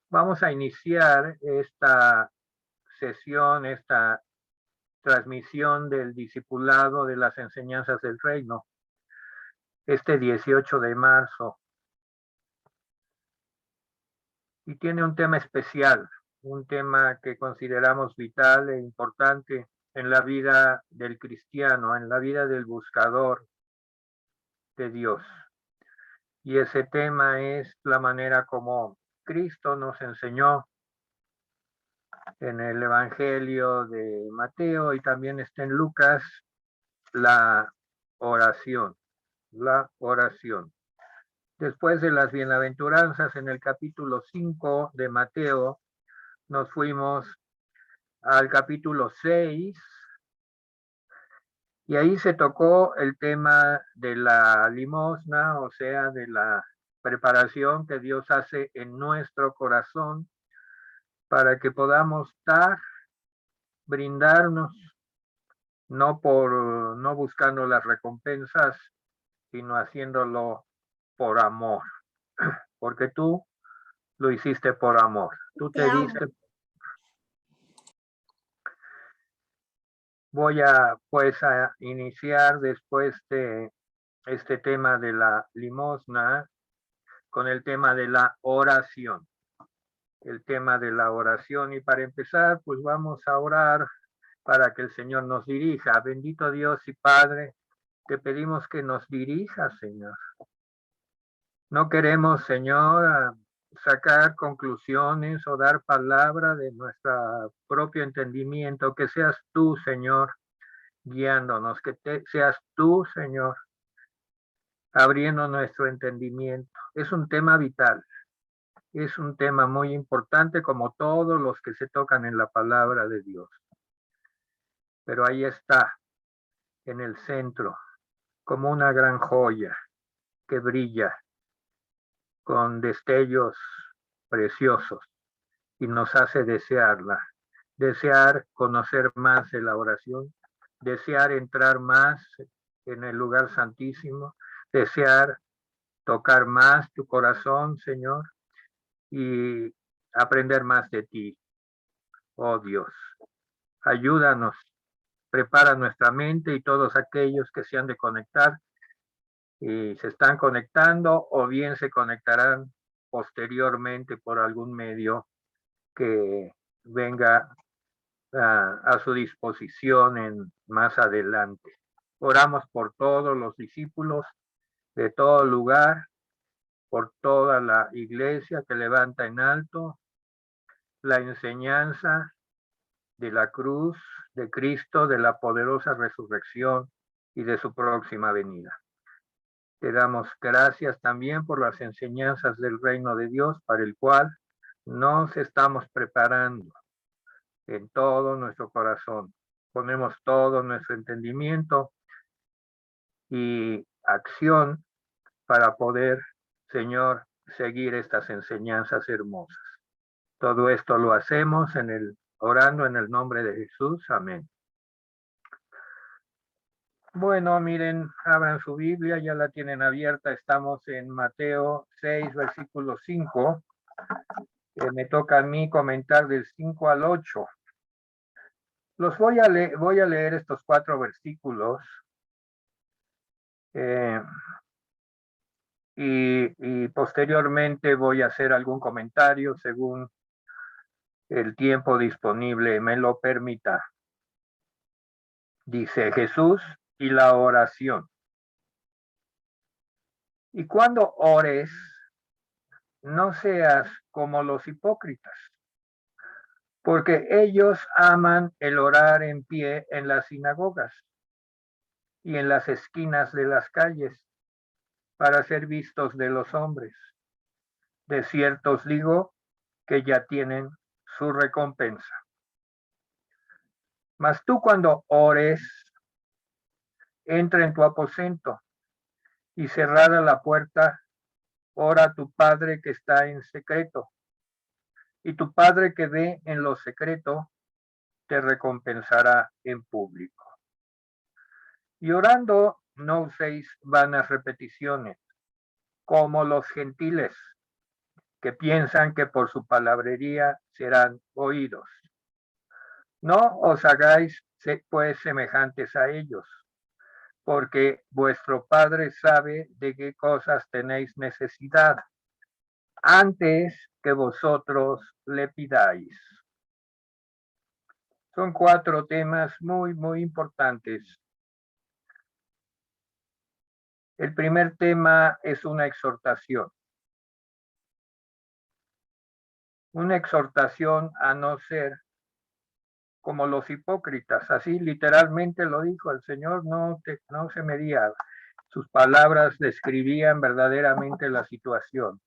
Vamos a iniciar esta sesión, esta transmisión del discipulado de las enseñanzas del reino, este 18 de marzo. Y tiene un tema especial, un tema que consideramos vital e importante en la vida del cristiano, en la vida del buscador de Dios. Y ese tema es la manera como Cristo nos enseñó en el Evangelio de Mateo y también está en Lucas, la oración, la oración. Después de las bienaventuranzas en el capítulo 5 de Mateo, nos fuimos al capítulo 6 y ahí se tocó el tema de la limosna, o sea, de la preparación que Dios hace en nuestro corazón para que podamos dar, brindarnos, no buscando las recompensas, sino haciéndolo por amor, porque tú lo hiciste por amor, tú te diste. Voy a iniciar después de este tema de la limosna con el tema de la oración. El tema de la oración, y para empezar, pues vamos a orar para que el Señor nos dirija. Bendito Dios y Padre, te pedimos que nos dirija, Señor. No queremos, Señor, sacar conclusiones o dar palabra de nuestro propio entendimiento, que seas tú, Señor, guiándonos, que seas tú, Señor, abriendo nuestro entendimiento. Es un tema vital, es un tema muy importante como todos los que se tocan en la palabra de Dios. Pero ahí está, en el centro, como una gran joya que brilla con destellos preciosos y nos hace desearla, desear conocer más de la oración, desear entrar más en el lugar santísimo, desear tocar más tu corazón, Señor, y aprender más de ti, oh Dios. Ayúdanos, prepara nuestra mente y todos aquellos que se han de conectar y se están conectando o bien se conectarán posteriormente por algún medio que venga a su disposición en más adelante. Oramos por todos los discípulos de todo lugar, por toda la iglesia que levanta en alto la enseñanza de la cruz de Cristo, de la poderosa resurrección y de su próxima venida. Te damos gracias también por las enseñanzas del reino de Dios para el cual nos estamos preparando en todo nuestro corazón. Ponemos todo nuestro entendimiento y acción para poder, Señor, seguir estas enseñanzas hermosas. Todo esto lo hacemos orando en el nombre de Jesús. Amén. Bueno, miren, abran su Biblia, ya la tienen abierta. Estamos en Mateo 6, versículo 5. Me toca a mí comentar del 5 al 8. Voy a leer estos 4 versículos. Y posteriormente voy a hacer algún comentario según el tiempo disponible me lo permita. Dice Jesús y la oración. Y cuando ores, no seas como los hipócritas, porque ellos aman el orar en pie en las sinagogas y en las esquinas de las calles para ser vistos de los hombres. De cierto os digo que ya tienen su recompensa. Mas tú cuando ores, entra en tu aposento y cerrada la puerta, ora a tu Padre que está en secreto. Y tu Padre que ve en lo secreto, te recompensará en público. Y orando, no uséis vanas repeticiones, como los gentiles, que piensan que por su palabrería serán oídos. No os hagáis pues semejantes a ellos, porque vuestro Padre sabe de qué cosas tenéis necesidad, antes que vosotros le pidáis. Son 4 temas muy importantes. El primer tema es una exhortación. Una exhortación a no ser como los hipócritas. Así literalmente lo dijo el Señor, no se medía. Sus palabras describían verdaderamente la situación.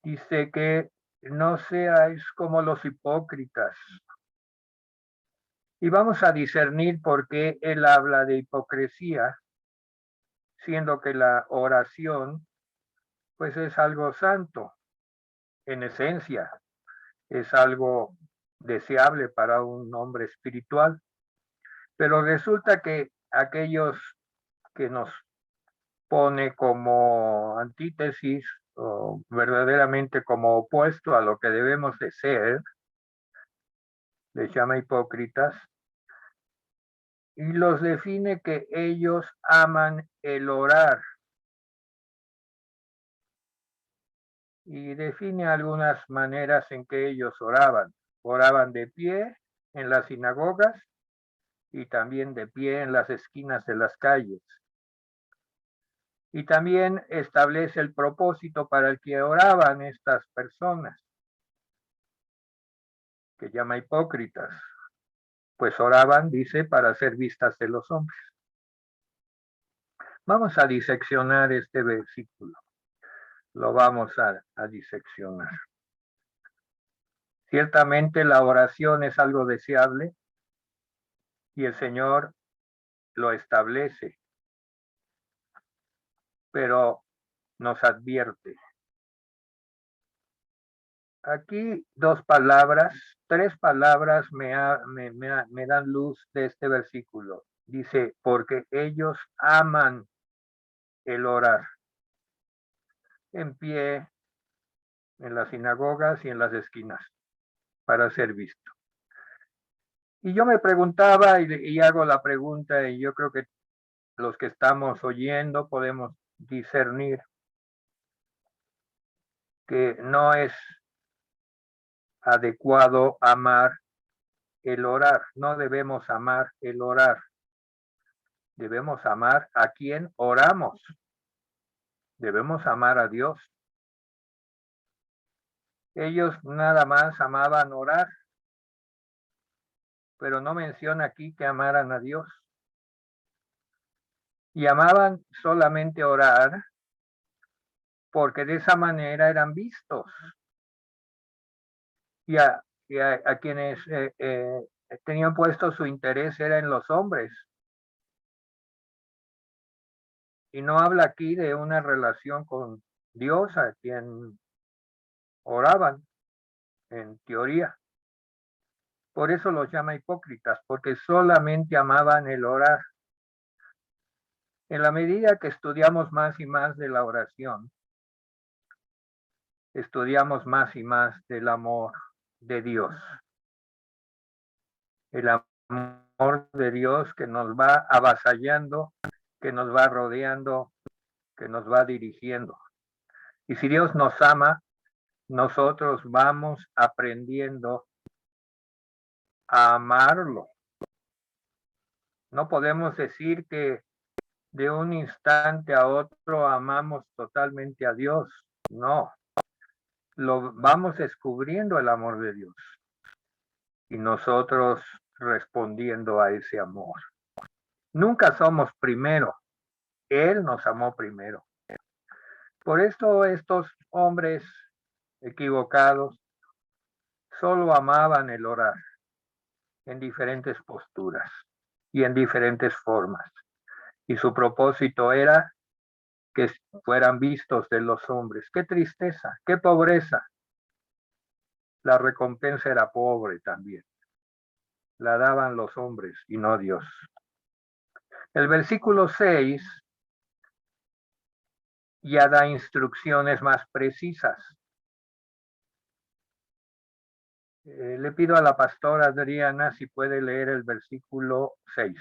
Dice que no seáis como los hipócritas. Y vamos a discernir por qué él habla de hipocresía, siendo que la oración pues es algo santo, en esencia, es algo deseable para un hombre espiritual. Pero resulta que aquellos que nos pone como antítesis o verdaderamente como opuesto a lo que debemos de ser, les llama hipócritas, y los define que ellos aman el orar. Y define algunas maneras en que ellos oraban. Oraban de pie en las sinagogas y también de pie en las esquinas de las calles. Y también establece el propósito para el que oraban estas personas, que llama hipócritas. Pues oraban, dice, para ser vistas de los hombres. Vamos a diseccionar este versículo. Lo vamos a diseccionar. Ciertamente la oración es algo deseable y el Señor lo establece, pero nos advierte. Aquí 2 palabras, 3 palabras me dan luz de este versículo. Dice, porque ellos aman el orar. En pie, en las sinagogas y en las esquinas, para ser visto. Y yo me preguntaba y hago la pregunta, y yo creo que los que estamos oyendo podemos discernir que no es adecuado amar el orar, no debemos amar el orar, debemos amar a quien oramos, debemos amar a Dios. Ellos nada más amaban orar, pero no menciona aquí que amaran a Dios. Y amaban solamente orar porque de esa manera eran vistos. Y a quienes tenían puesto su interés era en los hombres. Y no habla aquí de una relación con Dios a quien oraban, en teoría. Por eso los llama hipócritas, porque solamente amaban el orar. En la medida que estudiamos más y más de la oración, estudiamos más y más del amor de Dios. El amor de Dios que nos va avasallando, que nos va rodeando, que nos va dirigiendo. Y si Dios nos ama, nosotros vamos aprendiendo a amarlo. No podemos decir que de un instante a otro amamos totalmente a Dios. No, lo vamos descubriendo el amor de Dios y nosotros respondiendo a ese amor. Nunca somos primero, Él nos amó primero. Por esto estos hombres equivocados solo amaban el orar en diferentes posturas y en diferentes formas. Y su propósito era que fueran vistos de los hombres. Qué tristeza, qué pobreza. La recompensa era pobre también. La daban los hombres y no Dios. El versículo 6 ya da instrucciones más precisas. Le pido a la pastora Adriana si puede leer el versículo 6.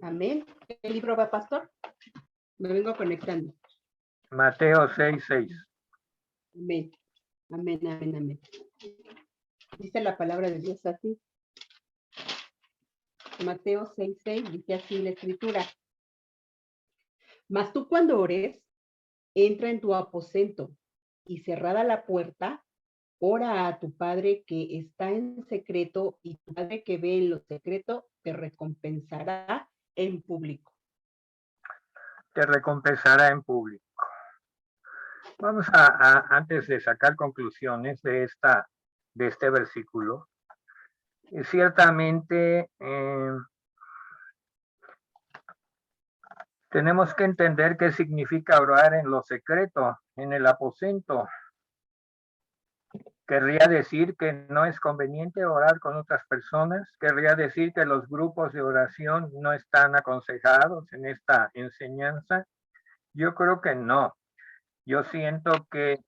Amén. ¿Qué libro va, pastor? Me vengo conectando. Mateo 6:6. Amén. Amén, amén, amén. Dice la palabra de Dios así. Mateo 6:6 dice así la escritura. Mas tú cuando ores, entra en tu aposento y cerrada la puerta, ora a tu Padre que está en secreto y tu Padre que ve en lo secreto te recompensará en público. Te recompensará en público. Vamos antes de sacar conclusiones de este versículo, ciertamente tenemos que entender qué significa orar en lo secreto, en el aposento. Querría decir que no es conveniente orar con otras personas. Querría decir que los grupos de oración no están aconsejados en esta enseñanza. Yo creo que no. Yo siento que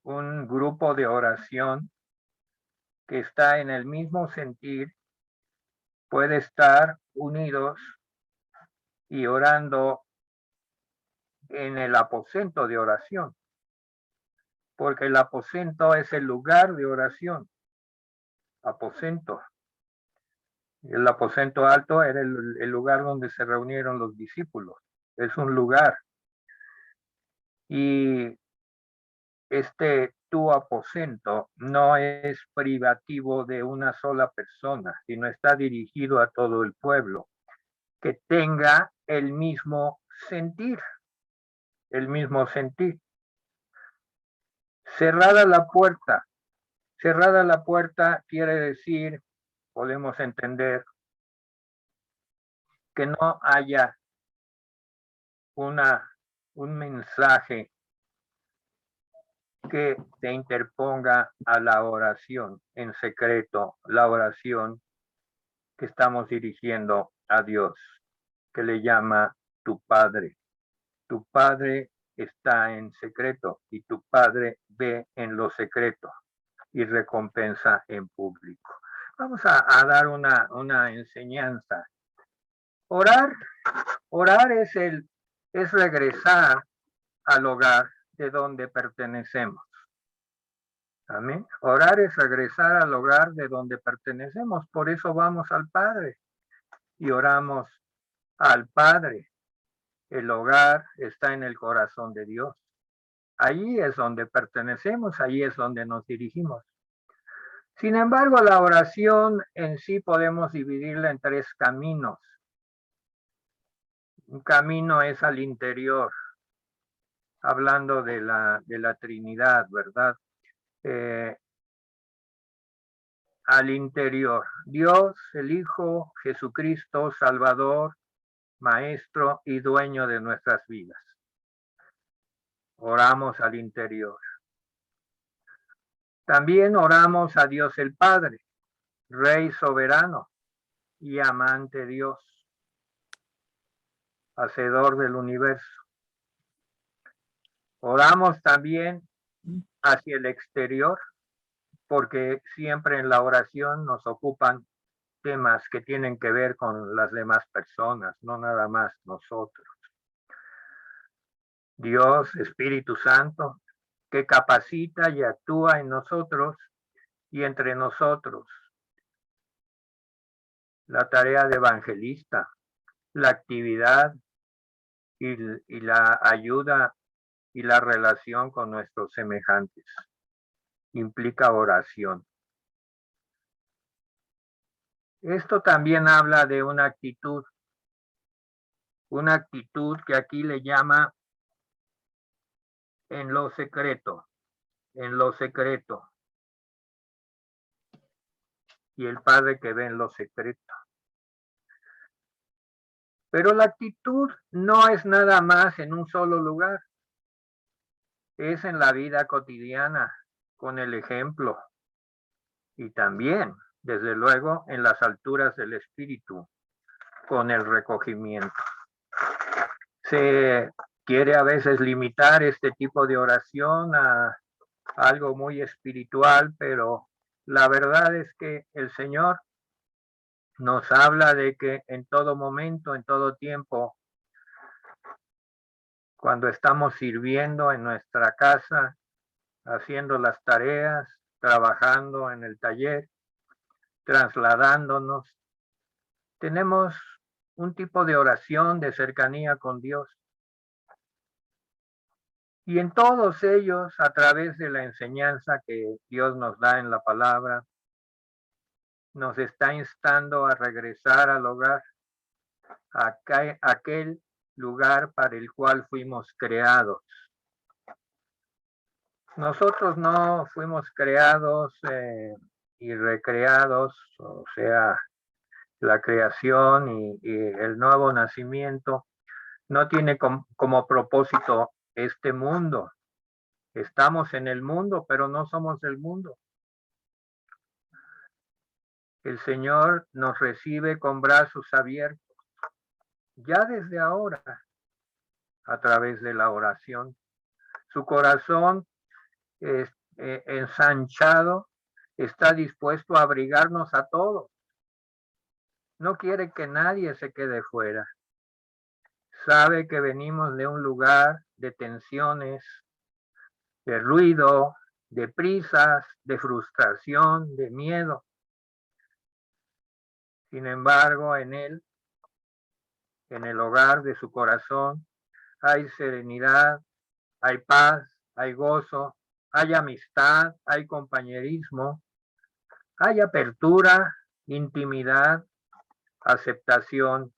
un grupo de oración que está en el mismo sentir puede estar unidos y orando en el aposento de oración, porque el aposento es el lugar de oración. Aposento. El aposento alto era el lugar donde se reunieron los discípulos. Es un lugar. Y tu aposento no es privativo de una sola persona, sino está dirigido a todo el pueblo, que tenga el mismo sentir, el mismo sentir. Cerrada la puerta quiere decir, podemos entender, que no haya un mensaje que te interponga a la oración en secreto, la oración que estamos dirigiendo a Dios, que le llama tu Padre. Tu Padre está en secreto y tu Padre ve en lo secreto y recompensa en público. Vamos a dar una enseñanza. Orar es regresar al hogar de donde pertenecemos. Amén. Orar es regresar al hogar de donde pertenecemos. Por eso vamos al Padre y oramos al Padre. El hogar está en el corazón de Dios. Allí es donde pertenecemos, allí es donde nos dirigimos. Sin embargo, la oración en sí podemos dividirla en 3 caminos. Un camino es al interior, hablando de la Trinidad, ¿verdad? Al interior, Dios, el Hijo, Jesucristo, Salvador, Maestro y Dueño de nuestras vidas. Oramos al interior. También oramos a Dios el Padre, Rey soberano y amante Dios, Hacedor del universo. Oramos también hacia el exterior, porque siempre en la oración nos ocupan temas que tienen que ver con las demás personas, no nada más nosotros. Dios, Espíritu Santo, que capacita y actúa en nosotros y entre nosotros. La tarea de evangelista, la actividad y la ayuda y la relación con nuestros semejantes. Implica oración. Esto también habla de una actitud que aquí le llama en lo secreto, y el Padre que ve en lo secreto. Pero la actitud no es nada más en un solo lugar, es en la vida cotidiana, con el ejemplo, y también, desde luego, en las alturas del espíritu, con el recogimiento. Se quiere a veces limitar este tipo de oración a algo muy espiritual, pero la verdad es que el Señor nos habla de que en todo momento, en todo tiempo, cuando estamos sirviendo en nuestra casa, haciendo las tareas, trabajando en el taller, trasladándonos, tenemos un tipo de oración de cercanía con Dios. Y en todos ellos, a través de la enseñanza que Dios nos da en la palabra, nos está instando a regresar al hogar, a aquel lugar para el cual fuimos creados. Nosotros no fuimos creados y recreados, o sea, la creación y el nuevo nacimiento no tiene como propósito este mundo. Estamos en el mundo, pero no somos del mundo. El Señor nos recibe con brazos abiertos, ya desde ahora, a través de la oración. Su corazón ensanchado está dispuesto a abrigarnos a todos. No quiere que nadie se quede fuera. Sabe que venimos de un lugar de tensiones, de ruido, de prisas, de frustración, de miedo. Sin embargo, en él, en el hogar de su corazón, hay serenidad, hay paz, hay gozo, hay amistad, hay compañerismo, hay apertura, intimidad, aceptación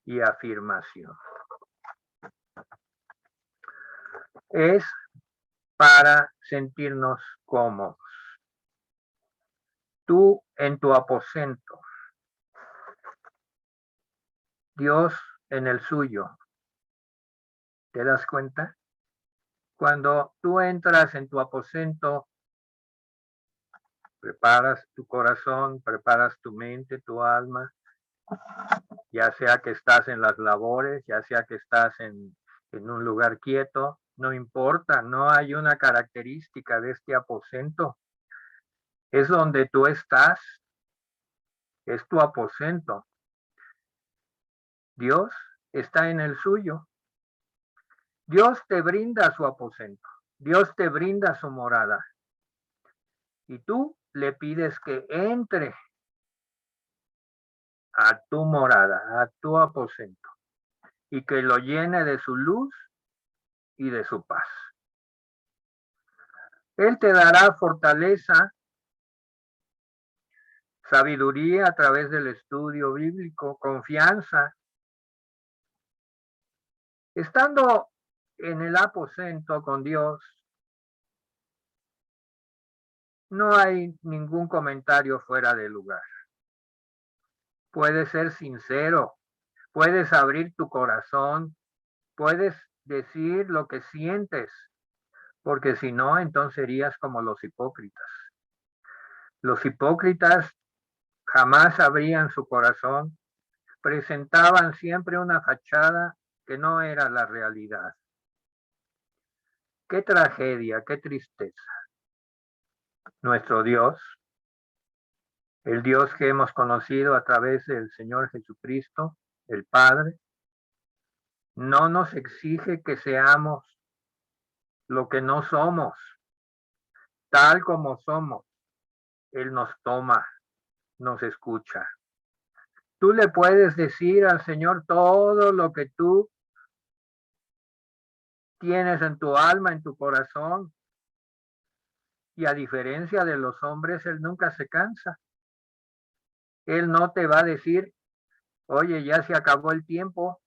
y afirmación. Es para sentirnos cómodos. Tú en tu aposento, Dios en el suyo. ¿Te das cuenta? Cuando tú entras en tu aposento, preparas tu corazón, preparas tu mente, tu alma, ya sea que estás en las labores, ya sea que estás en un lugar quieto, no importa, no hay una característica de este aposento. Es donde tú estás, es tu aposento. Dios está en el suyo. Dios te brinda su aposento. Dios te brinda su morada. Y tú le pides que entre a tu morada, a tu aposento, y que lo llene de su luz y de su paz. Él te dará fortaleza, sabiduría a través del estudio bíblico, confianza. Estando en el aposento con Dios, no hay ningún comentario fuera de lugar. Puedes ser sincero, puedes abrir tu corazón, puedes decir lo que sientes, porque si no, entonces serías como los hipócritas. Los hipócritas jamás abrían su corazón, presentaban siempre una fachada que no era la realidad. Qué tragedia, qué tristeza. Nuestro Dios, el Dios que hemos conocido a través del Señor Jesucristo, el Padre, no nos exige que seamos lo que no somos, tal como somos. Él nos toma, nos escucha. Tú le puedes decir al Señor todo lo que tú tienes en tu alma, en tu corazón. Y a diferencia de los hombres, Él nunca se cansa. Él no te va a decir, oye, ya se acabó el tiempo,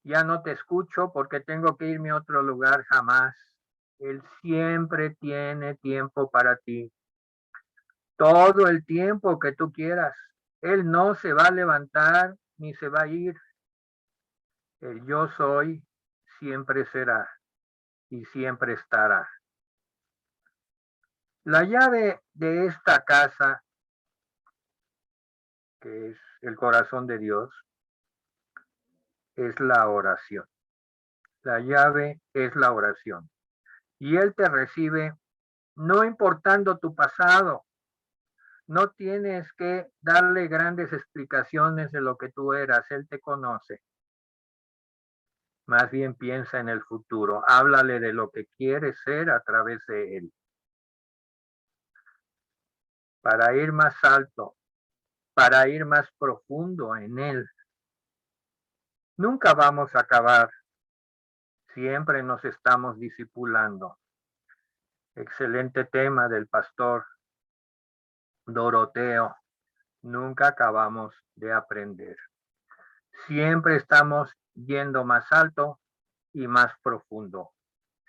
ya no te escucho porque tengo que irme a otro lugar, jamás. Él siempre tiene tiempo para ti. Todo el tiempo que tú quieras. Él no se va a levantar ni se va a ir. El yo soy siempre será y siempre estará. La llave de esta casa, que es el corazón de Dios, es la oración. La llave es la oración. Y Él te recibe no importando tu pasado. No tienes que darle grandes explicaciones de lo que tú eras. Él te conoce. Más bien piensa en el futuro. Háblale de lo que quieres ser a través de Él. Para ir más alto, para ir más profundo en Él. Nunca vamos a acabar. Siempre nos estamos discipulando. Excelente tema del pastor Doroteo. Nunca acabamos de aprender. Siempre estamos yendo más alto y más profundo,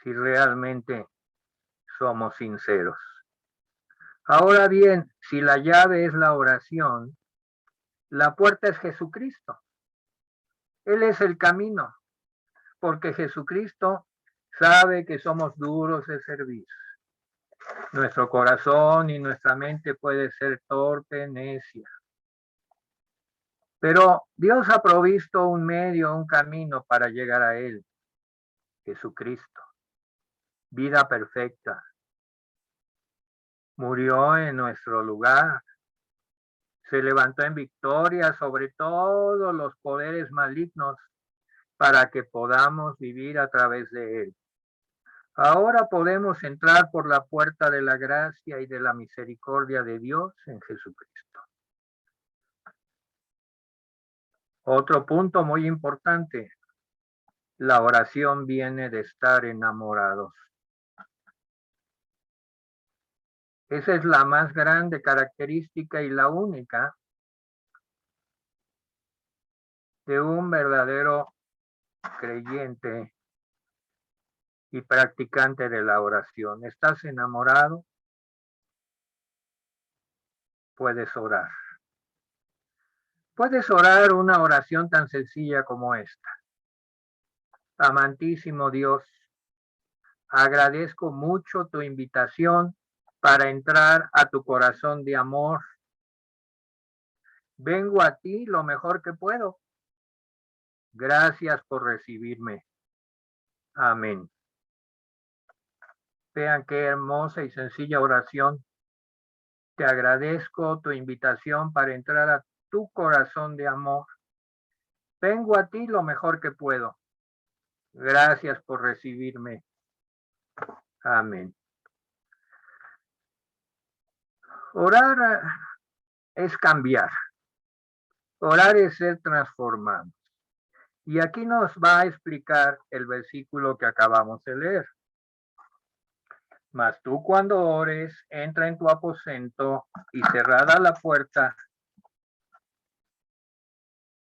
si realmente somos sinceros. Ahora bien, si la llave es la oración, la puerta es Jesucristo. Él es el camino, porque Jesucristo sabe que somos duros de servir. Nuestro corazón y nuestra mente puede ser torpe, necia. Pero Dios ha provisto un medio, un camino para llegar a Él. Jesucristo. Vida perfecta. Murió en nuestro lugar. Se levantó en victoria sobre todos los poderes malignos para que podamos vivir a través de Él. Ahora podemos entrar por la puerta de la gracia y de la misericordia de Dios en Jesucristo. Otro punto muy importante. La oración viene de estar enamorados. Esa es la más grande característica y la única de un verdadero creyente y practicante de la oración. ¿Estás enamorado? Puedes orar. Puedes orar una oración tan sencilla como esta. Amantísimo Dios, agradezco mucho tu invitación para entrar a tu corazón de amor. Vengo a ti lo mejor que puedo. Gracias por recibirme. Amén. Vean qué hermosa y sencilla oración. Te agradezco tu invitación para entrar a tu corazón de amor. Vengo a ti lo mejor que puedo. Gracias por recibirme. Amén. Orar es cambiar. Orar es ser transformado. Y aquí nos va a explicar el versículo que acabamos de leer. Mas tú cuando ores, entra en tu aposento y cerrada la puerta,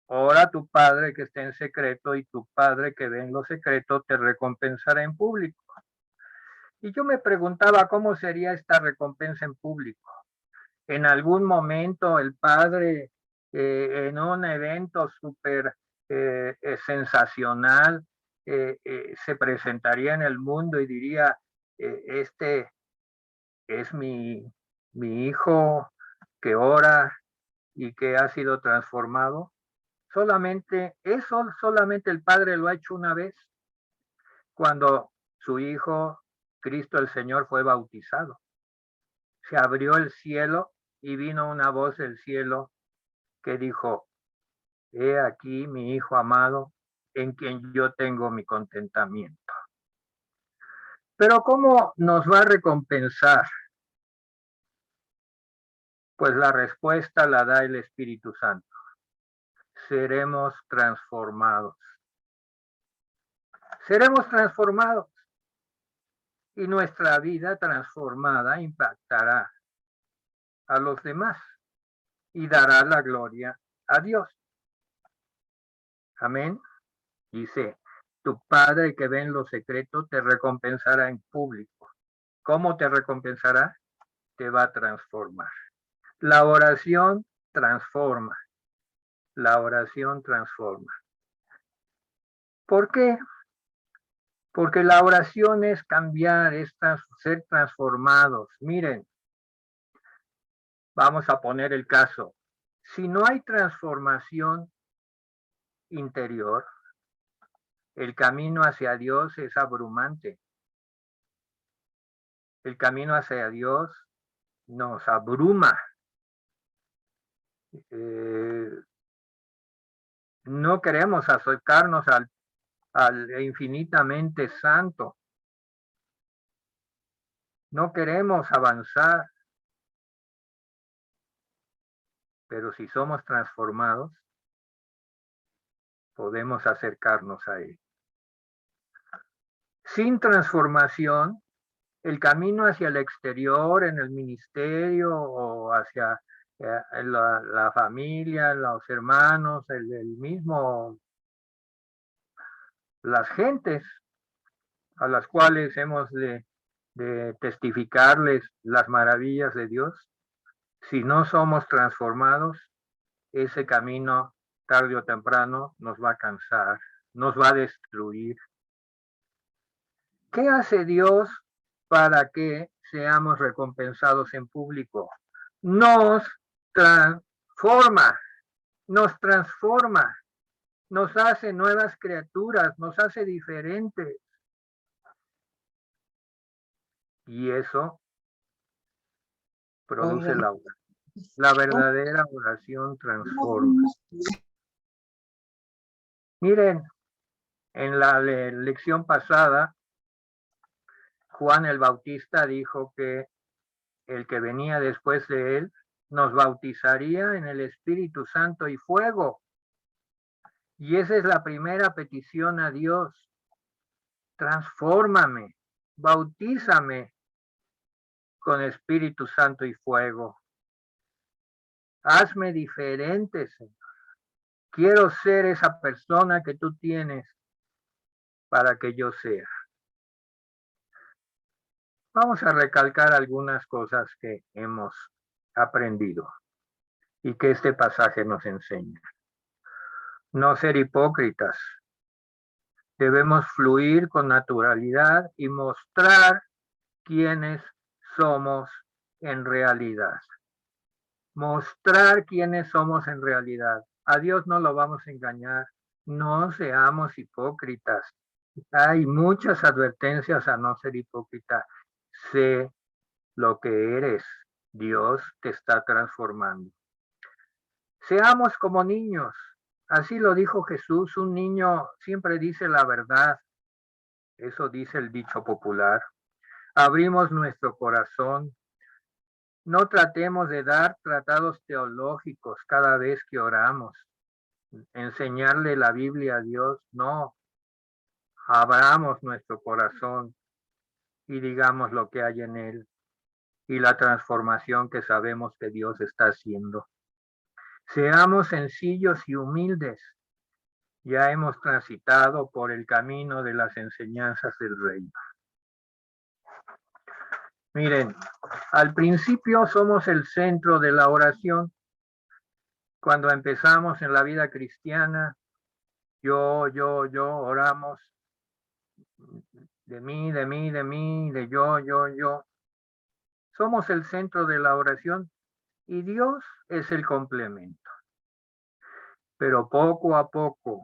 ora a tu Padre que está en secreto y tu Padre que ve en lo secreto te recompensará en público. Y yo me preguntaba cómo sería esta recompensa en público. En algún momento el Padre en un evento súper sensacional se presentaría en el mundo y diría, este es mi hijo que ora y que ha sido transformado. Solamente el Padre lo ha hecho una vez, cuando su Hijo, Cristo el Señor, fue bautizado. Se abrió el cielo y vino una voz del cielo que dijo, he aquí mi Hijo amado, en quien yo tengo mi contentamiento. Pero ¿cómo nos va a recompensar? Pues la respuesta la da el Espíritu Santo. Seremos transformados. Seremos transformados. Y nuestra vida transformada impactará a los demás y dará la gloria a Dios. Amén. Dice, tu Padre que ve en lo secreto te recompensará en público. ¿Cómo te recompensará? Te va a transformar. La oración transforma. La oración transforma. ¿Por qué? Porque la oración es cambiar, es ser transformados. Miren, vamos a poner el caso. Si no hay transformación interior, El camino hacia Dios es abrumante. El camino hacia Dios nos abruma. No queremos acercarnos al infinitamente santo. No queremos avanzar. Pero si somos transformados, podemos acercarnos a Él. Sin transformación, el camino hacia el exterior, en el ministerio o hacia la familia, los hermanos, el mismo, las gentes a las cuales hemos de testificarles las maravillas de Dios, si no somos transformados, ese camino tarde o temprano nos va a cansar, nos va a destruir. ¿Qué hace Dios para que seamos recompensados en público? Nos transforma, nos hace nuevas criaturas, nos hace diferentes. Y eso produce la verdadera oración transforma. Miren, en la lección pasada, Juan el Bautista dijo que el que venía después de él nos bautizaría en el Espíritu Santo y fuego. Y esa es la primera petición a Dios. Transfórmame, bautízame con Espíritu Santo y fuego. Hazme diferente, Señor. Quiero ser esa persona que tú tienes para que yo sea. Vamos a recalcar algunas cosas que hemos aprendido y que este pasaje nos enseña. No ser hipócritas. Debemos fluir con naturalidad y mostrar quiénes somos en realidad. Mostrar quiénes somos en realidad. A Dios no lo vamos a engañar. No seamos hipócritas. Hay muchas advertencias a no ser hipócrita. Sé lo que eres. Dios te está transformando. Seamos como niños. Así lo dijo Jesús. Un niño siempre dice la verdad. Eso dice el dicho popular. Abrimos nuestro corazón. No tratemos de dar tratados teológicos cada vez que oramos. Enseñarle la Biblia a Dios. No. Abramos nuestro corazón y digamos lo que hay en él y la transformación que sabemos que Dios está haciendo. Seamos sencillos y humildes. Ya hemos transitado por el camino de las enseñanzas del reino. Miren, al principio somos el centro de la oración. Cuando empezamos en la vida cristiana, yo, oramos de mí, de yo. Somos el centro de la oración y Dios es el complemento. Pero poco a poco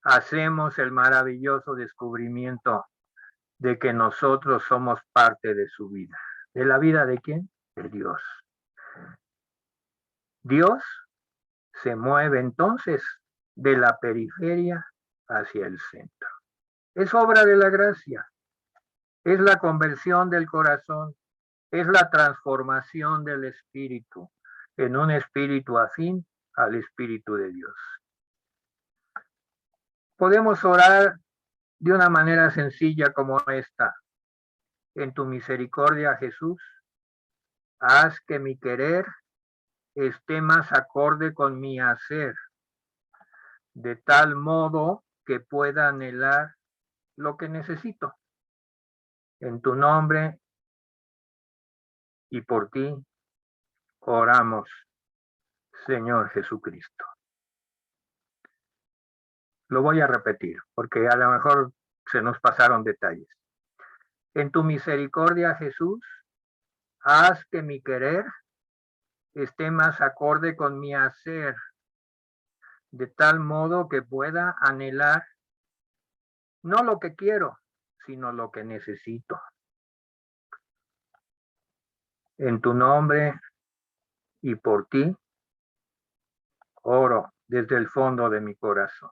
hacemos el maravilloso descubrimiento de que nosotros somos parte de su vida. ¿De la vida de quién? De Dios. Dios se mueve entonces de la periferia hacia el centro. Es obra de la gracia. Es la conversión del corazón. Es la transformación del espíritu en un espíritu afín al Espíritu de Dios. Podemos orar de una manera sencilla como esta. En tu misericordia, Jesús, haz que mi querer esté más acorde con mi hacer, de tal modo que pueda anhelar lo que necesito. En tu nombre y por ti oramos, Señor Jesucristo. Lo voy a repetir porque a lo mejor se nos pasaron detalles. En tu misericordia, Jesús, haz que mi querer esté más acorde con mi hacer, de tal modo que pueda anhelar no lo que quiero, sino lo que necesito. En tu nombre y por ti, oro desde el fondo de mi corazón.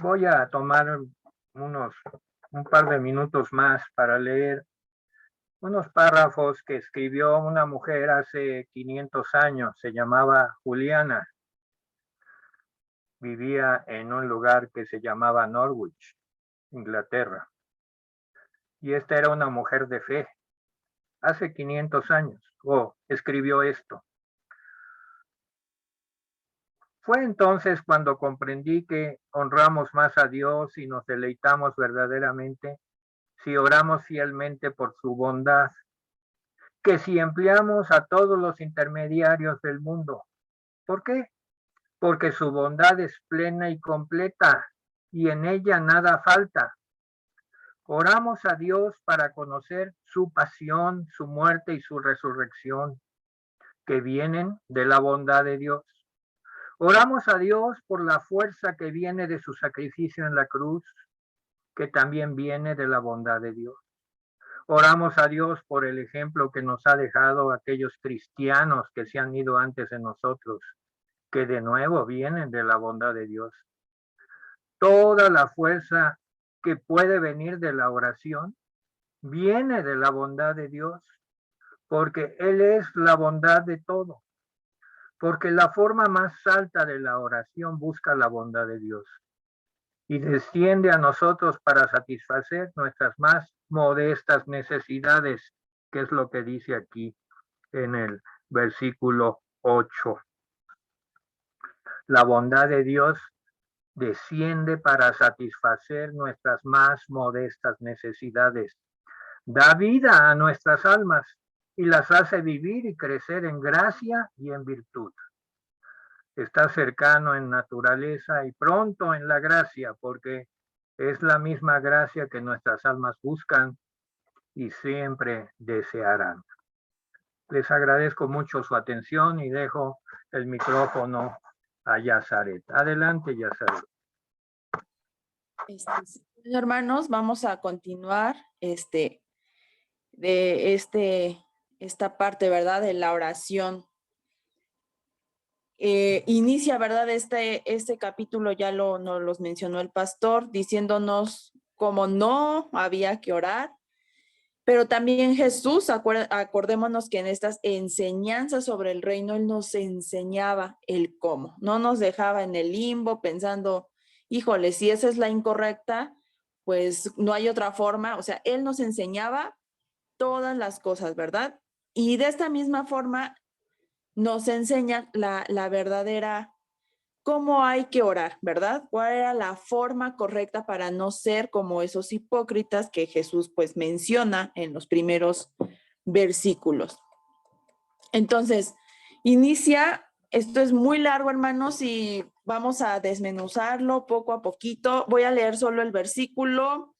Voy a tomar un par de minutos más para leer unos párrafos que escribió una mujer hace 500 años. Se llamaba Juliana. Vivía en un lugar que se llamaba Norwich, Inglaterra. Y esta era una mujer de fe. Hace 500 años. Escribió esto. Fue entonces cuando comprendí que honramos más a Dios y nos deleitamos verdaderamente si oramos fielmente por su bondad, que si empleamos a todos los intermediarios del mundo. ¿Por qué? Porque su bondad es plena y completa y en ella nada falta. Oramos a Dios para conocer su pasión, su muerte y su resurrección, que vienen de la bondad de Dios. Oramos a Dios por la fuerza que viene de su sacrificio en la cruz, que también viene de la bondad de Dios. Oramos a Dios por el ejemplo que nos ha dejado aquellos cristianos que se han ido antes de nosotros, que de nuevo vienen de la bondad de Dios. Toda la fuerza que puede venir de la oración viene de la bondad de Dios, porque Él es la bondad de todo. Porque la forma más alta de la oración busca la bondad de Dios y desciende a nosotros para satisfacer nuestras más modestas necesidades, que es lo que dice aquí en el versículo 8. La bondad de Dios desciende para satisfacer nuestras más modestas necesidades. Da vida a nuestras almas y las hace vivir y crecer en gracia y en virtud. Está cercano en naturaleza y pronto en la gracia, porque es la misma gracia que nuestras almas buscan y siempre desearán. Les agradezco mucho su atención y dejo el micrófono a Yazaret. Adelante, Yazaret. Hermanos, vamos a continuar esta parte, ¿verdad? De la oración. Inicia, ¿verdad? Este capítulo ya nos los mencionó el pastor, diciéndonos cómo no había que orar, pero también Jesús, acordémonos que en estas enseñanzas sobre el reino, Él nos enseñaba el cómo, no nos dejaba en el limbo pensando, híjole, si esa es la incorrecta, pues no hay otra forma, o sea, Él nos enseñaba todas las cosas, ¿verdad? Y de esta misma forma nos enseña la verdadera, cómo hay que orar, ¿verdad? ¿Cuál era la forma correcta para no ser como esos hipócritas que Jesús pues menciona en los primeros versículos? Entonces, inicia, esto es muy largo, hermanos, y vamos a desmenuzarlo poco a poquito. Voy a leer solo el versículo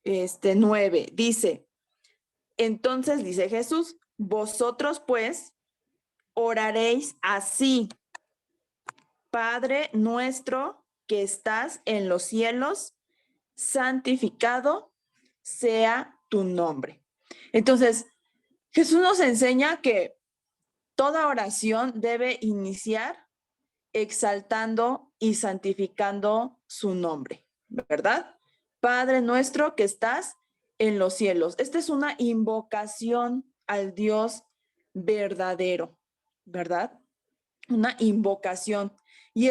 9. Dice, entonces dice Jesús, vosotros pues oraréis así: Padre nuestro que estás en los cielos, santificado sea tu nombre. Entonces, Jesús nos enseña que toda oración debe iniciar exaltando y santificando su nombre, ¿verdad? Padre nuestro que estás en los cielos. Esta es una invocación al Dios verdadero, ¿verdad? Una invocación. Y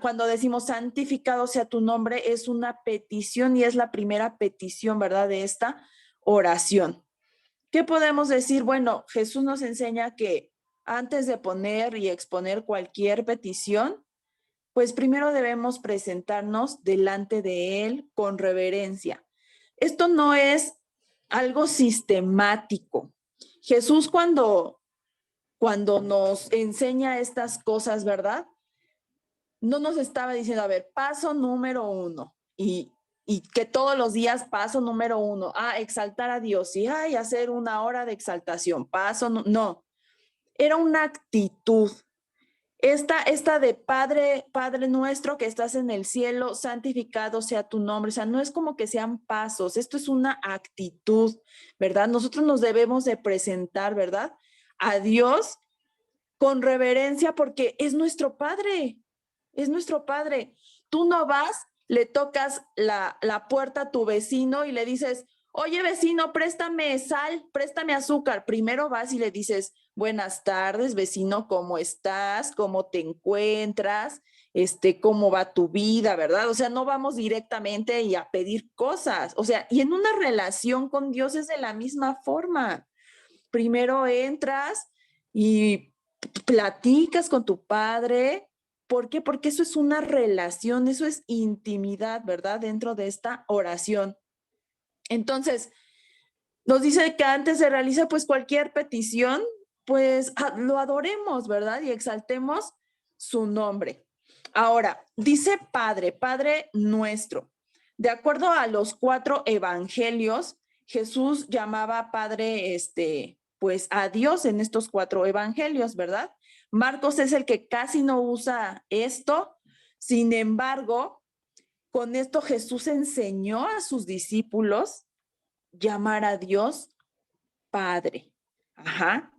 cuando decimos santificado sea tu nombre, es una petición y es la primera petición, ¿verdad? De esta oración. ¿Qué podemos decir? Bueno, Jesús nos enseña que antes de poner y exponer cualquier petición, pues primero debemos presentarnos delante de Él con reverencia. Esto no es algo sistemático. Jesús cuando nos enseña estas cosas, ¿verdad? No nos estaba diciendo, a ver, paso número 1 y que todos los días paso número 1, exaltar a Dios y hacer una hora de exaltación, no, era una actitud, esta de Padre, Padre nuestro que estás en el cielo, santificado sea tu nombre. O sea, no es como que sean pasos, esto es una actitud, ¿verdad? Nosotros nos debemos de presentar, ¿verdad? A Dios con reverencia porque es nuestro Padre, es nuestro Padre. Tú no vas, le tocas la puerta a tu vecino y le dices, oye vecino, préstame sal, préstame azúcar. Primero vas y le dices, buenas tardes vecino, ¿cómo estás? ¿Cómo te encuentras? ¿Cómo va tu vida? ¿Verdad? O sea, no vamos directamente y a pedir cosas. O sea, y en una relación con Dios es de la misma forma. Primero entras y platicas con tu padre. ¿Por qué? Porque eso es una relación, eso es intimidad, ¿verdad? Dentro de esta oración. Entonces, nos dice que antes se realiza pues cualquier petición, pues lo adoremos, ¿verdad? Y exaltemos su nombre. Ahora, dice Padre, Padre nuestro. De acuerdo a los 4 evangelios, Jesús llamaba Padre, pues a Dios en estos 4 evangelios, ¿verdad? Marcos es el que casi no usa esto. Sin embargo, con esto Jesús enseñó a sus discípulos llamar a Dios Padre. Ajá.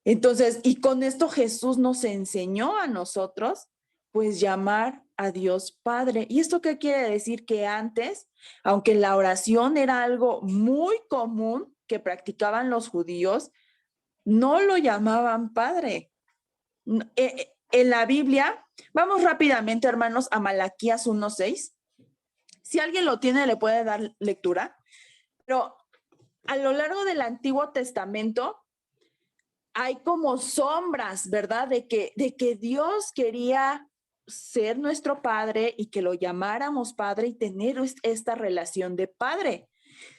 Entonces, y con esto Jesús nos enseñó a nosotros, pues llamar a Dios Padre. ¿Y esto qué quiere decir? Que antes, aunque la oración era algo muy común que practicaban los judíos, no lo llamaban Padre. En la Biblia, vamos rápidamente, hermanos, a Malaquías 1:6. Si alguien lo tiene, le puede dar lectura. Pero a lo largo del Antiguo Testamento hay como sombras, ¿verdad? De que Dios quería ser nuestro Padre y que lo llamáramos Padre y tener esta relación de Padre.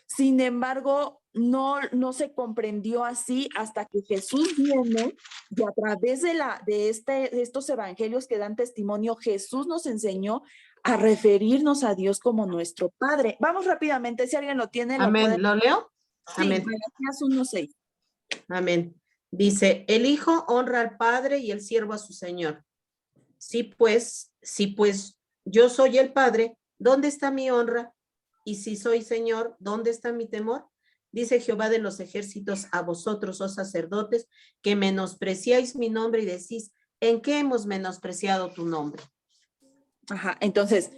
Sin embargo, no se comprendió así hasta que Jesús viene y a través de estos evangelios que dan testimonio, Jesús nos enseñó a referirnos a Dios como nuestro Padre. Vamos rápidamente, si alguien lo tiene, lo puede. Amén. ¿Lo leo? Sí, Amén. Malaquías 1:6. Amén. Dice, el hijo honra al padre y el siervo a su señor. Si pues yo soy el padre, ¿dónde está mi honra? Y si soy señor, ¿dónde está mi temor? Dice Jehová de los ejércitos a vosotros, oh sacerdotes, que menospreciáis mi nombre y decís, ¿en qué hemos menospreciado tu nombre? Ajá, entonces,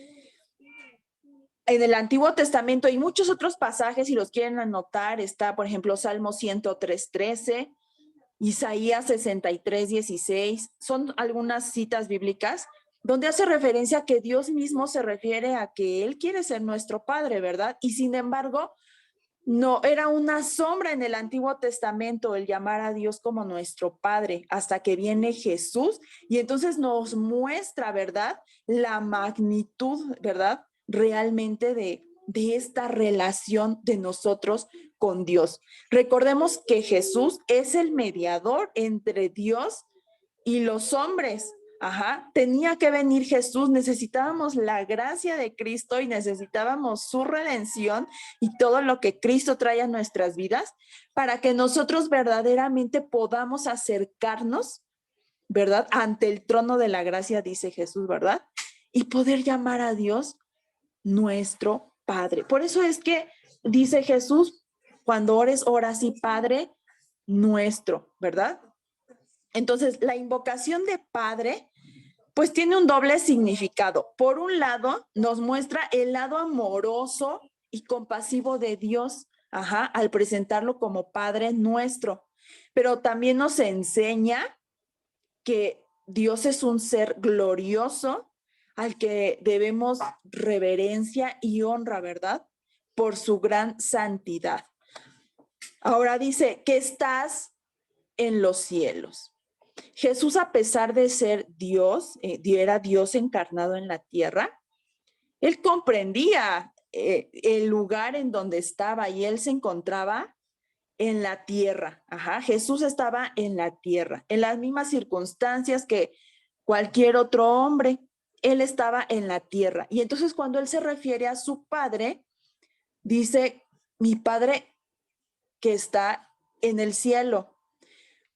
en el Antiguo Testamento hay muchos otros pasajes, si los quieren anotar, está, por ejemplo, Salmo 103:13, Isaías 63:16, son algunas citas bíblicas donde hace referencia a que Dios mismo se refiere a que Él quiere ser nuestro Padre, ¿verdad? Y sin embargo, no, era una sombra en el Antiguo Testamento el llamar a Dios como nuestro Padre, hasta que viene Jesús y entonces nos muestra, ¿verdad? La magnitud, ¿verdad? Realmente de esta relación de nosotros con Dios. Recordemos que Jesús es el mediador entre Dios y los hombres. Ajá, tenía que venir Jesús, necesitábamos la gracia de Cristo y necesitábamos su redención y todo lo que Cristo trae a nuestras vidas para que nosotros verdaderamente podamos acercarnos, ¿verdad? Ante el trono de la gracia, dice Jesús, ¿verdad? Y poder llamar a Dios nuestro Padre. Por eso es que dice Jesús, cuando ores, ora así, Padre nuestro, ¿verdad? Entonces, la invocación de Padre, pues tiene un doble significado. Por un lado, nos muestra el lado amoroso y compasivo de Dios, ajá, al presentarlo como Padre nuestro. Pero también nos enseña que Dios es un ser glorioso al que debemos reverencia y honra, ¿verdad? Por su gran santidad. Ahora dice que estás en los cielos. Jesús, a pesar de ser Dios, era Dios encarnado en la tierra, él comprendía el lugar en donde estaba y él se encontraba en la tierra. Ajá, Jesús estaba en la tierra, en las mismas circunstancias que cualquier otro hombre. Él estaba en la tierra. Y entonces cuando él se refiere a su Padre, dice, mi Padre que está en el cielo.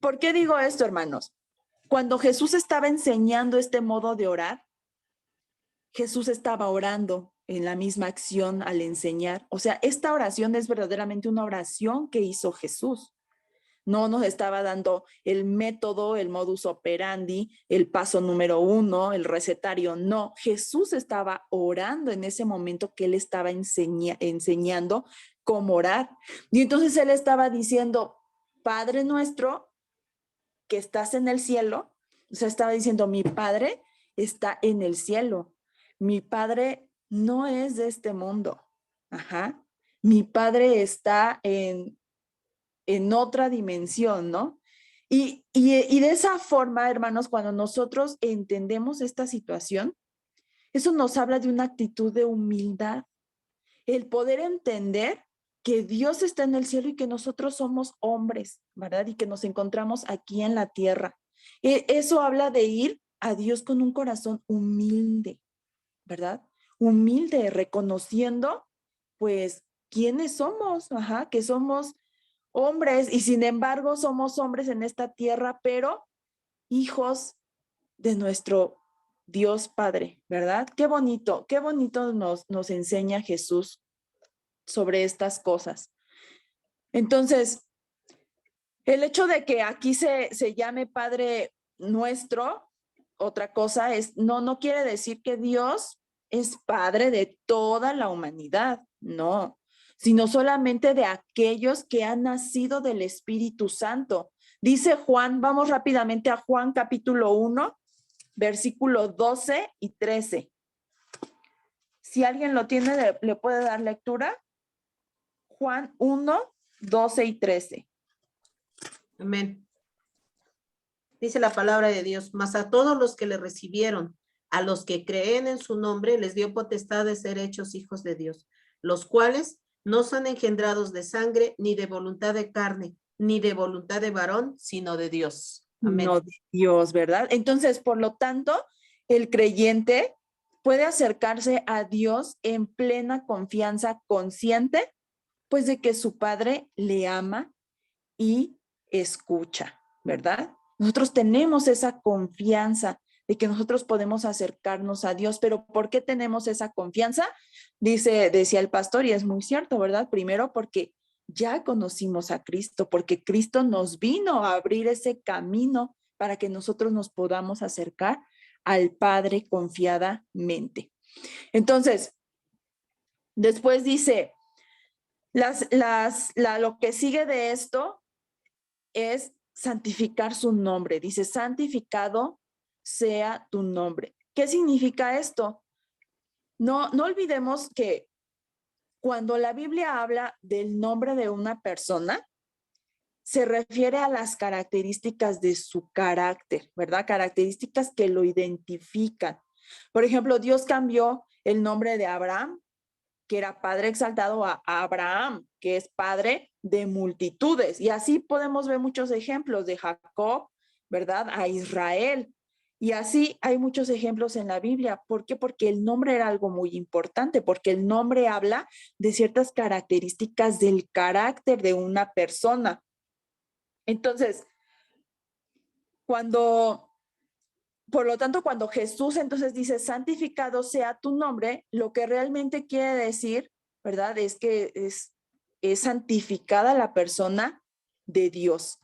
¿Por qué digo esto, hermanos? cuando Jesús estaba enseñando este modo de orar, Jesús estaba orando en la misma acción al enseñar. O sea, esta oración es verdaderamente una oración que hizo Jesús. No nos estaba dando el método, el modus operandi, el paso número 1, el recetario. No, Jesús estaba orando en ese momento que él estaba enseñando cómo orar. Y entonces él estaba diciendo, Padre nuestro que estás en el cielo. O sea, estaba diciendo, mi Padre está en el cielo. Mi Padre no es de este mundo. Ajá. Mi Padre está en otra dimensión, ¿no? Y de esa forma, hermanos, cuando nosotros entendemos esta situación, eso nos habla de una actitud de humildad, el poder entender que Dios está en el cielo y que nosotros somos hombres, ¿verdad? Y que nos encontramos aquí en la tierra. Eso habla de ir a Dios con un corazón humilde, ¿verdad? Humilde, reconociendo, pues, quiénes somos, ajá, que somos hombres y sin embargo somos hombres en esta tierra, pero hijos de nuestro Dios Padre, ¿verdad? Qué bonito nos enseña Jesús sobre estas cosas. Entonces, el hecho de que aquí se llame Padre nuestro, otra cosa es, no quiere decir que Dios es Padre de toda la humanidad, no, sino solamente de aquellos que han nacido del Espíritu Santo. Dice Juan, vamos rápidamente a Juan capítulo 1, versículos 12 y 13. Si alguien lo tiene, le puede dar lectura. Juan 1, 12 y 13. Amén. Dice la palabra de Dios, mas a todos los que le recibieron, a los que creen en su nombre, les dio potestad de ser hechos hijos de Dios, los cuales no son engendrados de sangre, ni de voluntad de carne, ni de voluntad de varón, sino de Dios. Amén. No de Dios, ¿verdad? Entonces, por lo tanto, el creyente puede acercarse a Dios en plena confianza, consciente, pues de que su Padre le ama y escucha, ¿verdad? Nosotros tenemos esa confianza de que nosotros podemos acercarnos a Dios, pero ¿por qué tenemos esa confianza? Decía el pastor, y es muy cierto, ¿verdad? Primero porque ya conocimos a Cristo, porque Cristo nos vino a abrir ese camino para que nosotros nos podamos acercar al Padre confiadamente. Entonces, después dice, lo que sigue de esto es santificar su nombre. Dice, santificado sea tu nombre. ¿Qué significa esto? No olvidemos que cuando la Biblia habla del nombre de una persona, se refiere a las características de su carácter, ¿verdad? Características que lo identifican. Por ejemplo, Dios cambió el nombre de Abraham, que era padre exaltado, a Abraham, que es padre de multitudes. Y así podemos ver muchos ejemplos de Jacob, ¿verdad? A Israel. Y así hay muchos ejemplos en la Biblia. ¿Por qué? Porque el nombre era algo muy importante, porque el nombre habla de ciertas características del carácter de una persona. Entonces, por lo tanto, cuando Jesús entonces dice, santificado sea tu nombre, lo que realmente quiere decir, ¿verdad? Es que es santificada la persona de Dios.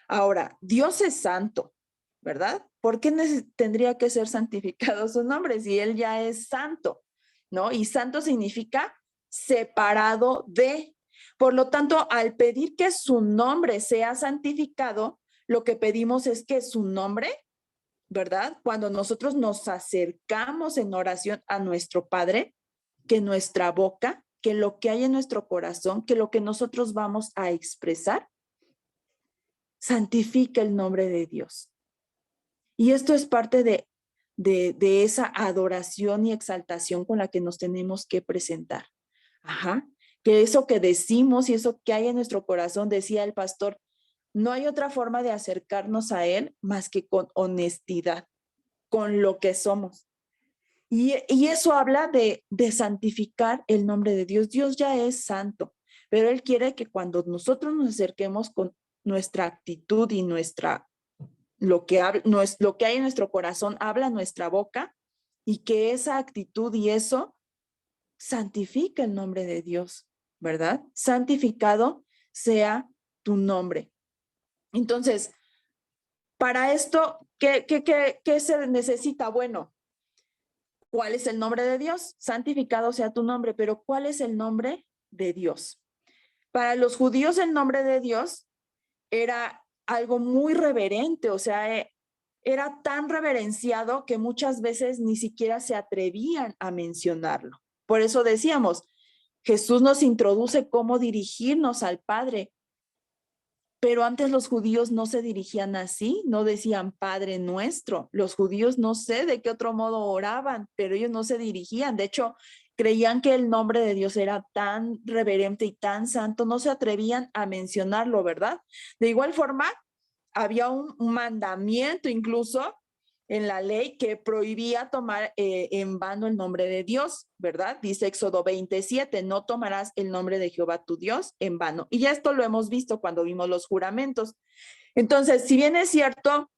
Ahora, Dios es santo, ¿verdad? ¿Por qué tendría que ser santificado su nombre si Él ya es santo, ¿no? Y santo significa separado de. Por lo tanto, al pedir que su nombre sea santificado, lo que pedimos es que su nombre, ¿verdad? Cuando nosotros nos acercamos en oración a nuestro Padre, que nuestra boca, que lo que hay en nuestro corazón, que lo que nosotros vamos a expresar, santifica el nombre de Dios. Y esto es parte de esa adoración y exaltación con la que nos tenemos que presentar. Ajá. Que eso que decimos y eso que hay en nuestro corazón, decía el pastor, no hay otra forma de acercarnos a Él más que con honestidad, con lo que somos. Y eso habla de santificar el nombre de Dios. Dios ya es santo, pero Él quiere que cuando nosotros nos acerquemos con nuestra actitud y nuestra lo que hay en nuestro corazón habla nuestra boca, y que esa actitud y eso santifica el nombre de Dios, ¿verdad? Santificado sea tu nombre. Entonces, para esto, ¿qué se necesita? Bueno, ¿cuál es el nombre de Dios? Santificado sea tu nombre, pero ¿cuál es el nombre de Dios? Para los judíos el nombre de Dios era algo muy reverente, o sea, era tan reverenciado que muchas veces ni siquiera se atrevían a mencionarlo. Por eso decíamos, Jesús nos introduce cómo dirigirnos al Padre, pero antes los judíos no se dirigían así, no decían Padre nuestro. Los judíos no sé de qué otro modo oraban, pero ellos no se dirigían. De hecho, creían que el nombre de Dios era tan reverente y tan santo, no se atrevían a mencionarlo, ¿verdad? De igual forma, había un mandamiento incluso en la ley que prohibía tomar en vano el nombre de Dios, ¿verdad? Dice Éxodo 27, no tomarás el nombre de Jehová tu Dios en vano. Y ya esto lo hemos visto cuando vimos los juramentos. Entonces, si bien es cierto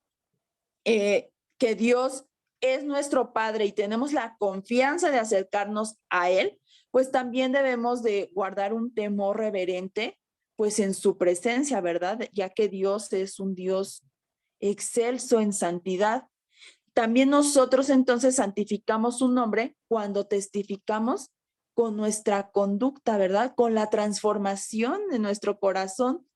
que Dios es nuestro Padre y tenemos la confianza de acercarnos a Él, pues también debemos de guardar un temor reverente, pues en su presencia, ¿verdad? Ya que Dios es un Dios excelso en santidad. También nosotros entonces santificamos su nombre cuando testificamos con nuestra conducta, ¿verdad? Con la transformación de nuestro corazón,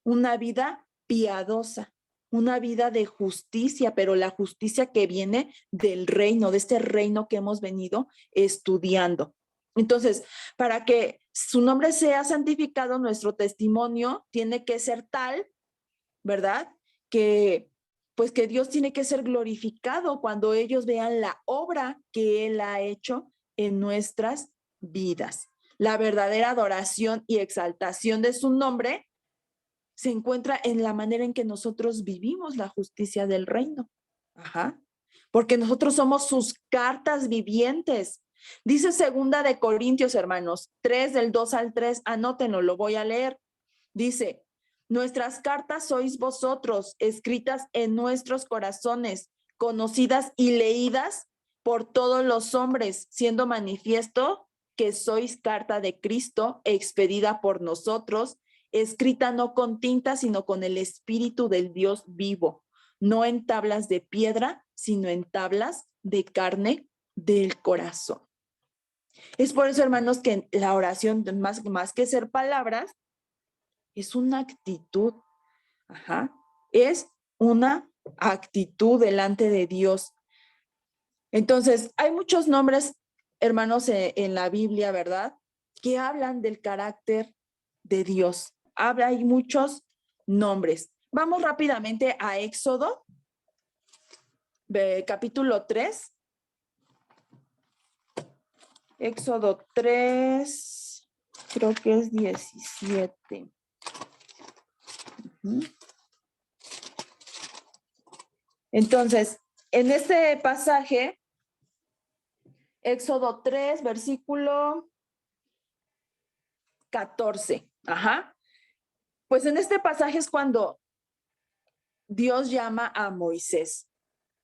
una vida piadosa, una vida de justicia, pero la justicia que viene del reino, de este reino que hemos venido estudiando. Entonces, para que su nombre sea santificado, nuestro testimonio tiene que ser tal, ¿verdad? Que pues que Dios tiene que ser glorificado cuando ellos vean la obra que Él ha hecho en nuestras vidas. La verdadera adoración y exaltación de su nombre se encuentra en la manera en que nosotros vivimos la justicia del reino. Ajá. Porque nosotros somos sus cartas vivientes. Dice 2 de Corintios, hermanos, 3 del 2 al 3, anótenlo, lo voy a leer. Dice, nuestras cartas sois vosotros, escritas en nuestros corazones, conocidas y leídas por todos los hombres, siendo manifiesto que sois carta de Cristo, expedida por nosotros, escrita no con tinta, sino con el Espíritu del Dios vivo, no en tablas de piedra, sino en tablas de carne del corazón. Es por eso, hermanos, que la oración, más que ser palabras, es una actitud. Ajá. Es una actitud delante de Dios. Entonces, hay muchos nombres, hermanos, en la Biblia, ¿verdad? Que hablan del carácter de Dios. Hay muchos nombres. Vamos rápidamente a Éxodo, capítulo 3. Éxodo 3, creo que es 17. Entonces, en este pasaje, Éxodo 3, versículo 14. Ajá. Pues en este pasaje es cuando Dios llama a Moisés,